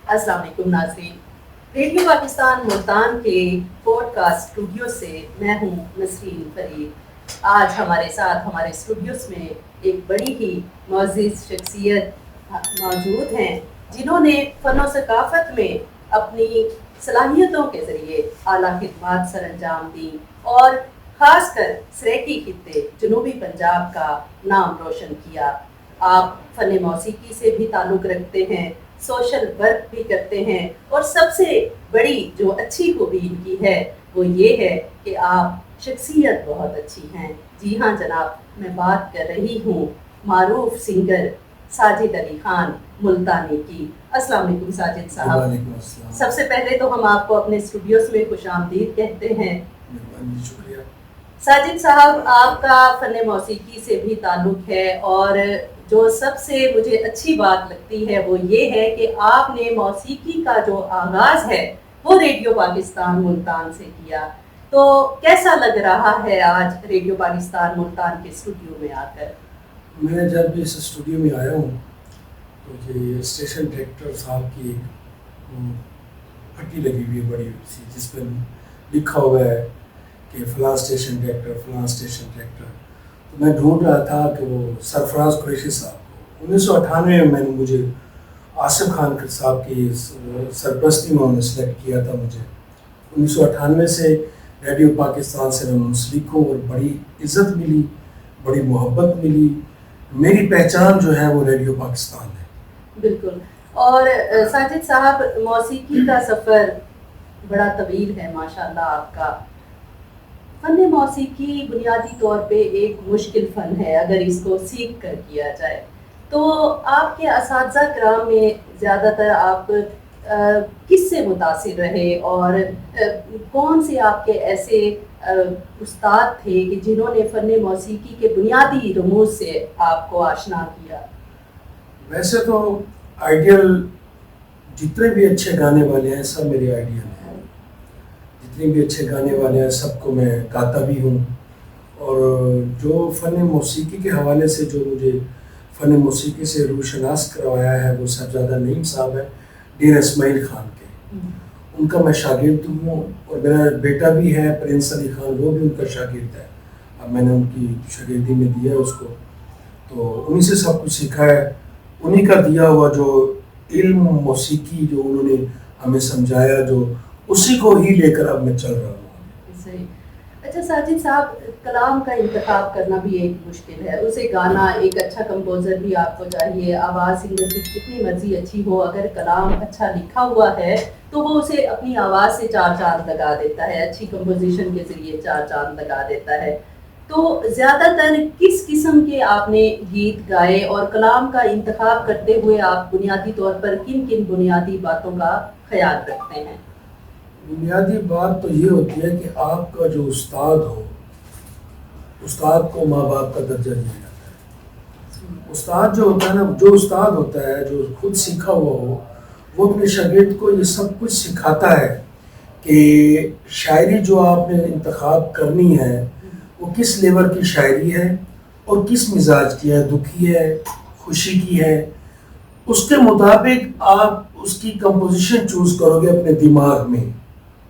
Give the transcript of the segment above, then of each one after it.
السلام علیکم ناظرین، ریڈیو پاکستان ملتان کے پوڈ کاسٹ اسٹوڈیو سے میں ہوں نسرین فرید۔ آج ہمارے ساتھ ہمارے اسٹوڈیوز میں ایک بڑی ہی معزز شخصیت موجود ہیں جنہوں نے فن و ثقافت میں اپنی صلاحیتوں کے ذریعے اعلیٰ خدمات سر انجام دیں اور خاص کر سریکی خطے جنوبی پنجاب کا نام روشن کیا۔ آپ فن موسیقی سے بھی تعلق رکھتے ہیں، سوشل ورک بھی کرتے ہیں، اور سب سے بڑی جو اچھی خوبی ان کی ہے وہ یہ ہے کہ آپ شخصیت بہت اچھی ہیں۔ جی ہاں جناب، میں بات کر رہی ہوں معروف سنگر ساجد علی خان ملتانی کی۔ السلام علیکم ساجد صاحب۔ وعلیکم السلام۔ سب سے پہلے تو ہم آپ کو اپنے اسٹوڈیوز میں خوش آمدید کہتے ہیں۔ شکریہ۔ ساجد صاحب، آپ کا فن موسیقی سے بھی تعلق ہے، اور جو سب سے مجھے اچھی بات لگتی ہے وہ یہ ہے کہ آپ نے موسیقی کا جو آغاز ہے وہ ریڈیو پاکستان ملتان سے کیا۔ تو کیسا لگ رہا ہے آج ریڈیو پاکستان ملتان کے اسٹوڈیو میں آ کر؟ میں جب اس اسٹوڈیو میں آیا ہوں تو یہ اسٹیشن ڈائریکٹر صاحب کی پٹی لگی ہوئی ہے بڑی سی، جس پہ لکھا ہوا ہے کہ فلاں اسٹیشن ڈائریکٹر، فلاں اسٹیشن ڈائریکٹر۔ تو میں ڈھونڈ رہا تھا کہ وہ سرفراز قریشی صاحب کو 1998 میں نے مجھے آصف خان صاحب کی سرپرستی میں انہوں نے سلیکٹ کیا تھا مجھے۔ 1998 سے ریڈیو پاکستان سے میں منسلک ہوں اور بڑی عزت ملی، بڑی محبت ملی۔ میری پہچان جو ہے وہ ریڈیو پاکستان ہے۔ بالکل۔ اور ساجد صاحب، موسیقی کا سفر بڑا طویل ہے ماشاءاللہ آپ کا۔ فن موسیقی بنیادی طور پہ ایک مشکل فن ہے اگر اس کو سیکھ کر کیا جائے۔ تو آپ کے اساتذہ کرام میں زیادہ تر آپ کس سے متاثر رہے، اور کون سے آپ کے ایسے استاد تھے کہ جنہوں نے فن موسیقی کے بنیادی رموز سے آپ کو آشنا کیا؟ ویسے تو آئیڈیل جتنے بھی اچھے گانے والے ہیں سب میرے آئیڈیل ہیں، جتنے بھی اچھے گانے والے ہیں سب کو میں گاتا بھی ہوں۔ اور جو فن موسیقی کے حوالے سے جو مجھے فن موسیقی سے روشناس کروایا ہے وہ صاحبزادہ نعیم صاحب ہے، ڈیر اسماعیل خان کے۔ ان کا میں شاگرد ہوں، اور میرا بیٹا بھی ہے پرنس علی خان، وہ بھی ان کا شاگرد ہے۔ اب میں نے ان کی شاگردی میں دیا ہے اس کو، تو انہی سے سب کچھ سیکھا ہے۔ انہی کا دیا ہوا جو علم موسیقی جو انہوں نے ہمیں سمجھایا، جو اسی کو ہی لے کر اب میں چل رہا ہوں۔ صحیح۔ اچھا ساجد صاحب، کلام کا انتخاب کرنا بھی ایک مشکل ہے، اسے گانا، ایک اچھا کمپوزر بھی آپ کو چاہیے۔ آواز سنگر کی جتنی مرضی اچھی ہو، اگر کلام اچھا لکھا ہوا ہے تو وہ اسے اپنی آواز سے چار چاند لگا دیتا ہے، اچھی کمپوزیشن کے ذریعے چار چاند لگا دیتا ہے۔ تو زیادہ تر کس قسم کے آپ نے گیت گائے، اور کلام کا انتخاب کرتے ہوئے آپ بنیادی طور پر کن کن بنیادی باتوں کا خیال رکھتے ہیں؟ بنیادی بات تو یہ ہوتی ہے کہ آپ کا جو استاد ہو، استاد کو ماں باپ کا درجہ دیا جاتا ہے۔ استاد جو ہوتا ہے نا، جو استاد ہوتا ہے جو خود سیکھا ہوا ہو، وہ اپنے شاگرد کو یہ سب کچھ سکھاتا ہے کہ شاعری جو آپ نے انتخاب کرنی ہے وہ کس لیول کی شاعری ہے اور کس مزاج کی ہے، دکھی ہے، خوشی کی ہے۔ اس کے مطابق آپ اس کی کمپوزیشن چوز کرو گے اپنے دماغ میں،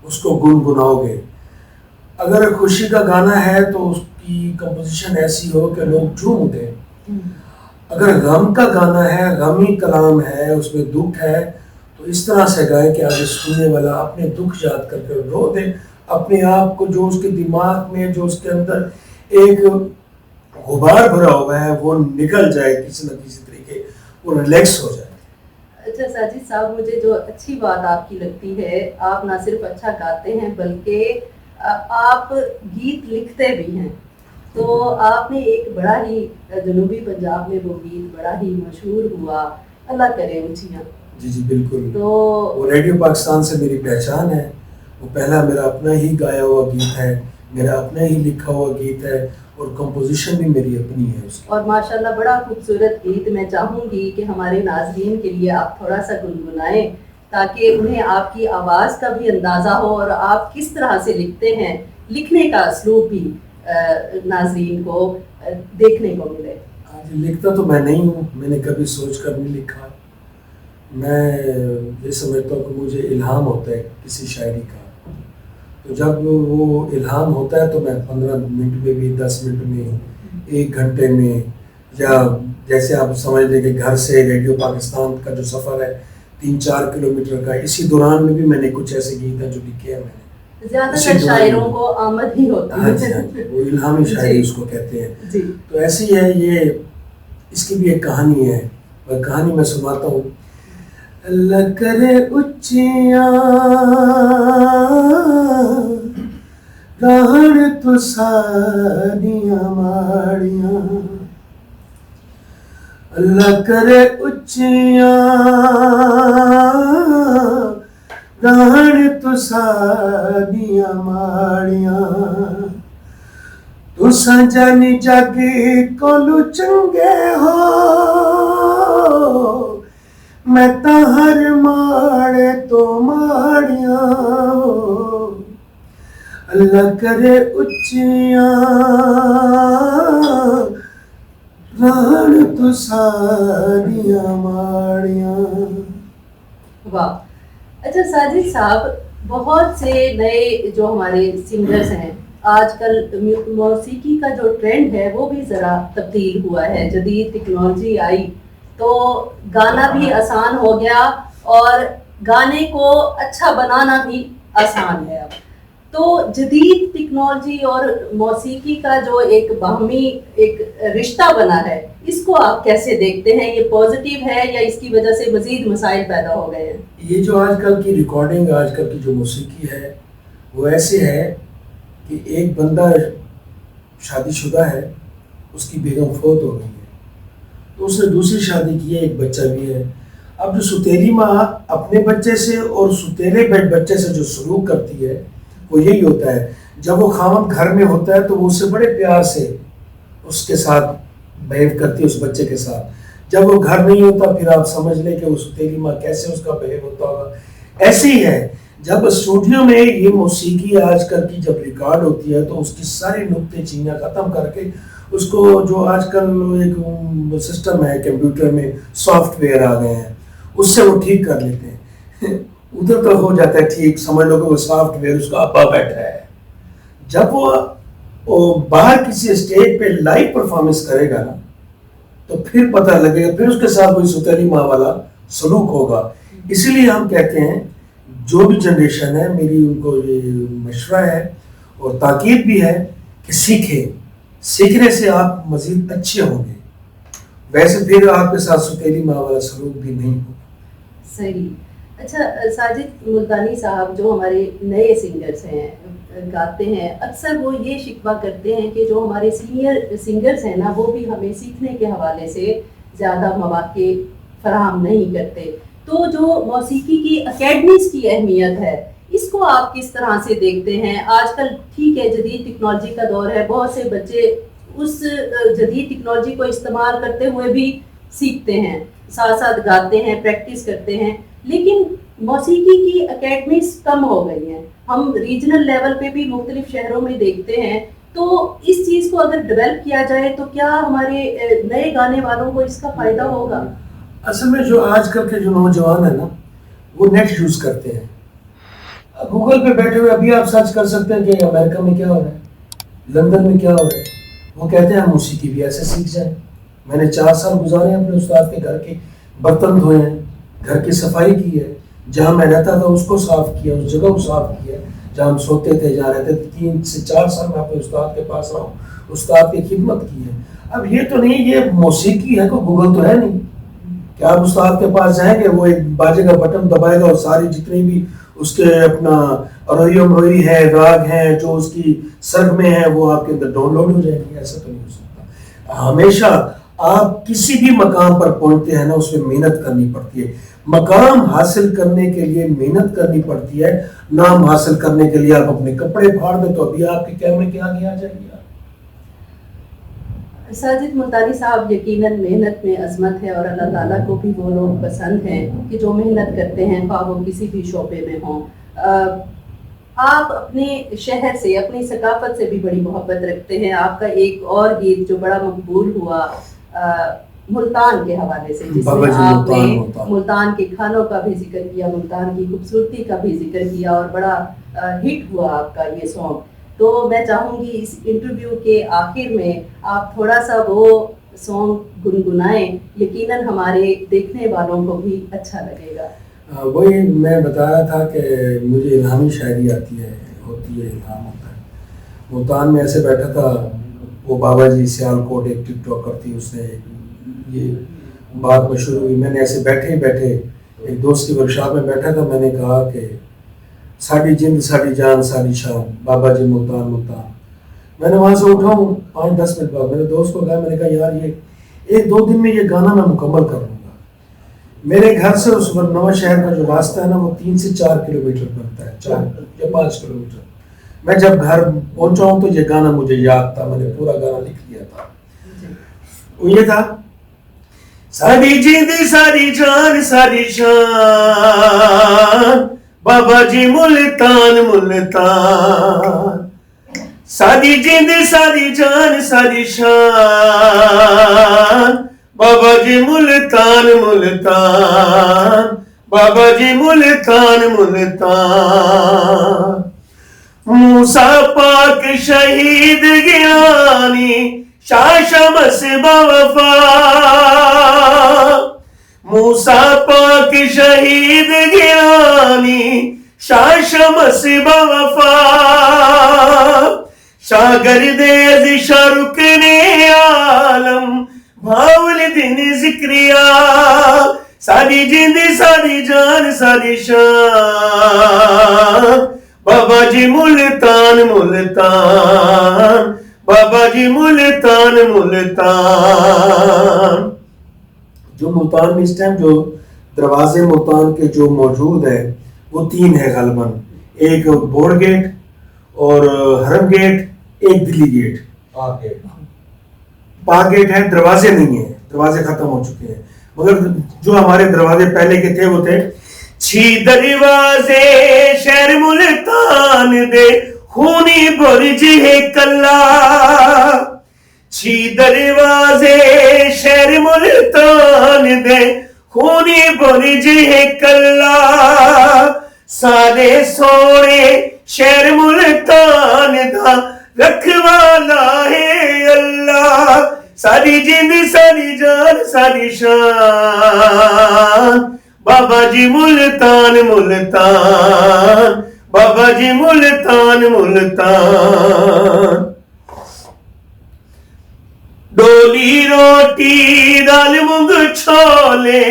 اس کو گنگناؤ گے۔ اگر خوشی کا گانا ہے تو اس کی کمپوزیشن ایسی ہو کہ لوگ جھوم دیں۔ اگر غم کا گانا ہے، غمی کلام ہے، اس میں دکھ ہے، تو اس طرح سے گائے کہ آگے سننے والا اپنے دکھ یاد کر کے رو دے، اپنے آپ کو جو اس کے دماغ میں، جو اس کے اندر ایک غبار بھرا ہوا ہے وہ نکل جائے، کسی نہ کسی طریقے وہ ریلیکس ہو جائے۔ اچھا ساجد صاحب، مجھے جو اچھی بات آپ کی لگتی ہے، آپ نہ صرف اچھا گاتے ہیں بلکہ آپ گیت لکھتے بھی ہیں۔ تو آپ نے ایک بڑا ہی جنوبی پنجاب میں وہ گیت بڑا ہی مشہور ہوا، اللہ کرے اونچیاں۔ جی جی بالکل، تو وہ ریڈیو پاکستان سے میری پہچان ہے۔ وہ پہلا میرا اپنا ہی گایا ہوا گیت ہے، میرا اپنا ہی لکھا ہوا گیت ہے، اور کمپوزیشن بھی میری اپنی ہے اس کی۔ اور ماشاءاللہ بڑا خوبصورت گیت۔ میں چاہوں گی کہ ہمارے ناظرین کے لیے آپ تھوڑا سا گنگنائیں تاکہ انہیں آپ کی آواز کا بھی اندازہ ہو، اور آپ کس طرح سے لکھتے ہیں، لکھنے کا اسلوب بھی ناظرین کو دیکھنے کو ملے۔ لکھتا تو میں نہیں ہوں، میں نے کبھی سوچ کر نہیں لکھا، میں یہ سمجھتا ہوں کہ مجھے الہام ہوتا ہے کسی شاعری کا، تو جب وہ الہام ہوتا ہے تو میں 15 منٹ میں بھی، 10 منٹ میں، 1 گھنٹے میں، یا جیسے آپ سمجھ لیں کہ گھر سے ریڈیو پاکستان کا جو سفر ہے 3-4 کلومیٹر کا، اسی دوران میں بھی میں نے کچھ ایسے گیت ہیں جو لکھے ہیں میں نے. زیادہ تر شاعروں کو آمد ہی ہوتی ہے. ہاں جی، وہ الہامی شاعری اس کو کہتے ہیں. جی. تو ایسی ہے یہ، اس کی بھی ایک کہانی ہے، وہ کہانی میں سناتا ہوں. اللہ کرے اچیاں رہن تو ساریاں ماڑیاں، اللہ کرے اچیاں رہن تو ساریاں ماڑیاں، تساں جانی جگ کولو چنگے ہو، میں تا ہر ماڑے تو ماڑیاں ہو، اللہ کرے اچیاں رہن تو ساریاں ماڑیاں. واہ. اچھا ساجد صاحب، بہت سے نئے جو ہمارے سنگرز ہیں، آج کل موسیقی کا جو ٹرینڈ ہے وہ بھی ذرا تبدیل ہوا ہے، جدید ٹیکنالوجی آئی تو گانا بھی آسان ہو گیا اور گانے کو اچھا بنانا بھی آسان ہے. اب تو جدید ٹیکنالوجی اور موسیقی کا جو ایک باہمی ایک رشتہ بنا ہے، اس کو آپ کیسے دیکھتے ہیں؟ یہ پازیٹیو ہے یا اس کی وجہ سے مزید مسائل پیدا ہو گئے ہیں؟ یہ جو آج کل کی ریکارڈنگ، آج کل کی جو موسیقی ہے وہ ایسے ہے کہ ایک بندہ شادی شدہ ہے، اس کی بیگم فوت ہو گئی ہے، تو اس نے دوسری شادی کی ہے، ایک بچہ بھی ہے. اب جو ستیلی ماں اپنے بچے سے اور ستیلے بچے سے جو سلوک کرتی ہے وہ یہی ہوتا ہے. جب وہ خاوند گھر میں ہوتا ہے تو وہ اسے بڑے پیار سے اس کے ساتھ بہیو کرتی ہے، اس بچے کے ساتھ. جب وہ گھر نہیں ہوتا پھر آپ سمجھ لیں کہ وہ ستیلی ماں کیسے اس کا بہیو ہوتا ہوگا. ایسے ہی ہے جب اسٹوڈیو میں یہ موسیقی آج کل کی جب ریکارڈ ہوتی ہے تو اس کی ساری نکتے چینیاں ختم کر کے اس کو، جو آج کل ایک سسٹم ہے کمپیوٹر میں، سافٹ ویئر آ گئے ہیں، اس سے وہ ٹھیک کر لیتے ہیں. ادھر تو ہو جاتا ہے ٹھیک، سمجھ لو کہ وہ سافٹ ویئر اس کا ابا بیٹھا ہے. جب وہ باہر کسی اسٹیج پہ لائیو پرفارمنس کرے گا نا تو پھر پتہ لگے گا، پھر اس کے ساتھ کوئی ستیلی ماں والا سلوک ہوگا. اسی لیے ہم کہتے ہیں جو بھی جنریشن ہے، میری ان کو یہ مشورہ ہے اور تاکید بھی ہے کہ سیکھیں. سیکھنے سے آپ مزید اچھے ہوں گے، ویسے پھر آپ کے ساتھ ستیلی ماں والا سلوک بھی نہیں ہوگا. صحیح. اچھا ساجد ملتانی صاحب، جو ہمارے نئے سنگرز ہیں، گاتے ہیں، اکثر وہ یہ شکوہ کرتے ہیں کہ جو ہمارے سینئر سنگرز ہیں نا، وہ بھی ہمیں سیکھنے کے حوالے سے زیادہ مواقع فراہم نہیں کرتے. تو جو موسیقی کی اکیڈمیز کی اہمیت ہے، اس کو آپ کس طرح سے دیکھتے ہیں؟ آج کل ٹھیک ہے جدید ٹیکنالوجی کا دور ہے، بہت سے بچے اس جدید ٹیکنالوجی کو استعمال کرتے ہوئے بھی سیکھتے ہیں، ساتھ ساتھ گاتے ہیں، پریکٹس کرتے ہیں، لیکن موسیقی کی اکیڈمیز کم ہو گئی ہیں. ہم ریجنل لیول پہ بھی مختلف شہروں میں دیکھتے ہیں. تو اس چیز کو اگر ڈیولپ کیا جائے تو کیا ہمارے نئے گانے والوں کو اس کا فائدہ ہوگا؟ اصل میں جو آج کل کے جو نوجوان ہیں نا، وہ نیٹ یوز کرتے ہیں. گوگل پہ بیٹھے ہوئے ابھی آپ سرچ کر سکتے ہیں کہ امریکہ میں کیا ہو رہا ہے، لندن میں کیا ہو رہا ہے. وہ کہتے ہیں موسیقی بھی ایسے سیکھ جائیں. میں نے 4 سال گزارے ہیں اپنے استاد کے گھر کے، برتن دھوئے ہیں، گھر کی صفائی کی ہے، جہاں میں رہتا تھا اس کو صاف کیا، اس جگہ کو صاف کیا، جہاں ہم سوتے تھے، جہاں رہتے تھے. 3 سے 4 سال میں اپنے استاد کے پاس رہا ہوں، استاد کی خدمت کی ہے. اب یہ تو نہیں یہ موسیقی ہے، کوئی گوگل تو ہے نہیں کہ آپ استاد کے پاس جائیں گے، وہ ایک باجے کا بٹن دبائے گا اور ساری جتنی بھی اس کے اپنا روئی امروئی ہے، راگ ہیں جو اس کی سرگ میں ہے، وہ آپ کے اندر ڈاؤن لوڈ ہو جائے گی. ایسا تو نہیں ہو سکتا. ہمیشہ آپ کسی بھی مقام پر پہنچتے ہیں نا، اس میں محنت کرنی پڑتی ہے. مقام حاصل کرنے کے لیے محنت کرنی پڑتی ہے. نام حاصل کرنے کے لیے آپ اپنے کپڑے پھاڑ دیں تو ابھی آپ کے کیمرے کے آگے آ جائیں گے. ساجد ملتانی صاحب، یقیناً محنت میں عظمت ہے اور اللہ تعالیٰ کو بھی وہ لوگ پسند ہیں کہ جو محنت کرتے ہیں، خواہ وہ کسی بھی شعبے میں ہوں. آپ اپنے شہر سے، اپنی ثقافت سے بھی بڑی محبت رکھتے ہیں. آپ کا ایک اور گیت جو بڑا مقبول ہوا، ملتان کے حوالے سے، جس میں آپ نے ملتان کے کھانوں کا بھی ذکر کیا، ملتان کی خوبصورتی کا بھی ذکر کیا، اور بڑا ہٹ ہوا آپ کا یہ سانگ. تو میں چاہوں گی اس انٹرویو کے آخر میں آپ تھوڑا سا وہ سانگ گنگنائیں، یقیناً ہمارے دیکھنے والوں کو بھی اچھا لگے گا. وہی میں بتایا تھا کہ مجھے الہامی شاعری آتی ہے، ہوتی ہے، الہام ہوتا ہے. ملتان میں ایسے بیٹھا تھا، وہ بابا جی سیال کوٹ ایک ٹک ٹاکر تھی، اس نے یہ بات مشہور ہوئی. میں نے ایسے بیٹھے ہی بیٹھے ایک دوست کی ورکشاپ میں بیٹھا تھا، میں نے کہا کہ ساڑی جند ساڑی جان ساڑی شان بابا جی ملتان ملتان. میں نے وہاں سے اٹھا ہوں 5-10 منٹ بعد، میرے دوست کو کہا، میں نے کہا یار یہ 1-2 دن میں یہ گانا میں مکمل کر لوں گا. میرے گھر سے اس نواں شہر کا جو راستہ ہے نا، وہ 3 سے 4 کلومیٹر بنتا ہے، 4 یا 5 کلومیٹر. میں جب گھر پہنچا ہوں تو یہ گانا مجھے یاد تھا، میں نے پورا گانا لکھ لیا تھا. وہ یہ تھا، ساری جند ساری جان ساری شان بابا جی ملتان ملتان. ساری جند ساری جان ساری شان بابا جی ملتان ملتان بابا جی ملتان ملتان. موسیٰ پاک شہید گیانی شاہ شمس بوفا. موسیٰ پاک شہید گیانی شاہ شمس بوفا. شاگرد شاہ رکن عالم بھاول دن ذکریا. ساری جند ساری جان ساری شان بابا جی ملتان ملتان بابا جی ملتان ملتان. جو ملتان میں اس ٹائم جو دروازے ملتان کے جو موجود ہے وہ 3 ہے غالباً، ایک بوڑ گیٹ اور حرم گیٹ، ایک دلی گیٹ. پاک گیٹ ہے، دروازے نہیں ہیں، دروازے ختم ہو چکے ہیں. مگر جو ہمارے دروازے پہلے کے تھے وہ تھے 6 دروازے شہر ملتان دے خونی برج ہے کلا. 6 دروازے شہر ملتان دے خونی برج ہے کلا. سارے سونے شہر ملتان دا رکھوالا ہے اللہ. ساری جند ساری جان ساری شان بابا جی ملتان ملتان بابا جی ملتان ملتان. ڈولی روٹی دال مونگ چھولے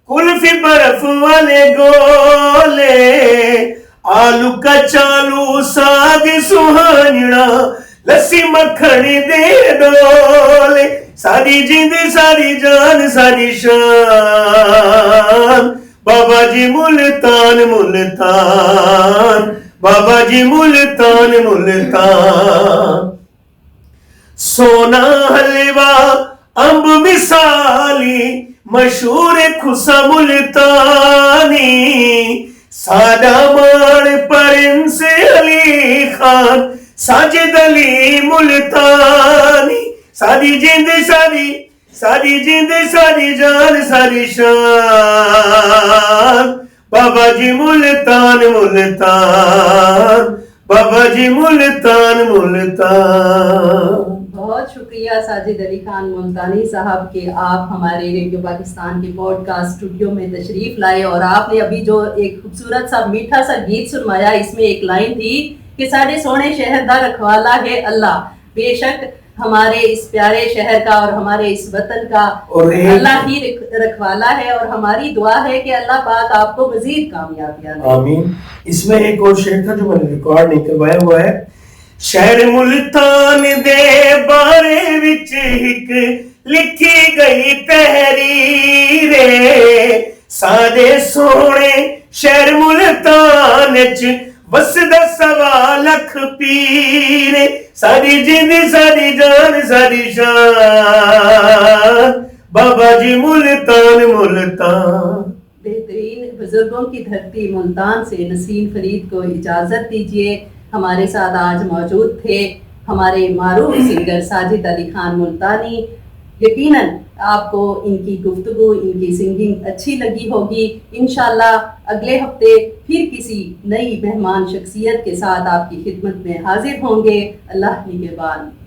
کلفی برف والے گولے. آلو کچالو ساگ سہانجنا لسی مکھن دے ڈولے. ساری جند ساری جان ساری شان بابا جی ملتان ملتان بابا جی ملتان ملتان. سونا حلوہ امب مثالی مشہور خسا ملتانی. سادہ مان پرنس علی خان ساجد علی ملتانی. ساری جند ساری جند ساری جان ساری شان بابا جی ملتان ملتان بابا جی ملتان ملتان. بہت شکریہ ساجد علی خان ملتانی صاحب کہ آپ ہمارے ریڈیو پاکستان کے پوڈ کاسٹ اسٹوڈیو میں تشریف لائے، اور آپ نے ابھی جو ایک خوبصورت سا میٹھا سا گیت سنوایا، اس میں ایک لائن تھی کہ ساڑے سونے شہر دا رکھوالا ہے اللہ. بے شک ہمارے اس پیارے شہر کا اور ہمارے اس وطن کا اللہ ہی رکھوالا ہے، اور ہماری دعا ہے کہ اللہ پاک آپ کو مزید کامیابیاں دے. آمین. اس میں ایک اور شعر تھا جو میں نے ریکارڈ نہیں کروایا ہوا ہے. شہر ملتان دے بارے وچ ایک لکھی گئی تحریر. سارے سونے شہر ملتان وچ وسدا 1.25 لکھ پیر. ساری جند ساری جان ساری شان بابا جی ملتان ملتان. بہترین بزرگوں کی دھرتی ملتان سے نسرین فرید کو اجازت دیجیے. ہمارے ساتھ آج موجود تھے ہمارے معروف سنگر ساجد علی خان ملتانی. یقیناً آپ کو ان کی گفتگو، ان کی سنگنگ اچھی لگی ہوگی۔ انشاءاللہ اگلے ہفتے پھر کسی نئی مہمان شخصیت کے ساتھ آپ کی خدمت میں حاضر ہوں گے۔ اللہ نگہبان۔